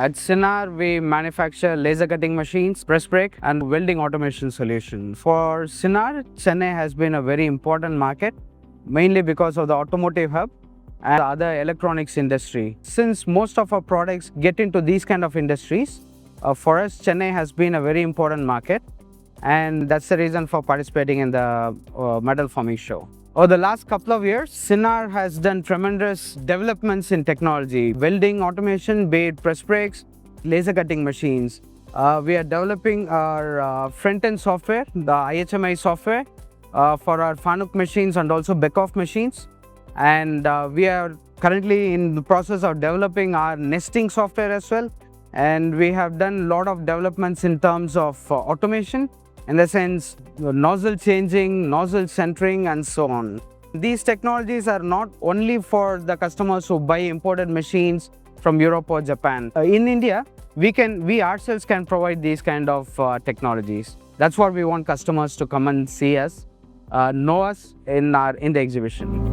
At Sinar, we manufacture laser cutting machines, press brake, and welding automation solution. For Sinar, Chennai has been a very important market, mainly because of the automotive hub and the other electronics industry. Since most of our products get into these kind of industries, for us, Chennai has been a very important market, and that's the reason for participating in the metal forming show. Over the last couple of years, Sinar has done tremendous developments in technology, welding automation, be it press brakes, laser cutting machines. We are developing our front-end software, the IHMI software, for our Fanuc machines and also Beckhoff machines. And we are currently in the process of developing our nesting software as well. And we have done a lot of developments in terms of automation, in the sense nozzle changing, nozzle centering, and so on. These technologies are not only for the customers who buy imported machines from Europe or Japan. In India, we ourselves can provide these kind of technologies. That's what we want customers to come and see us, know us in the exhibition.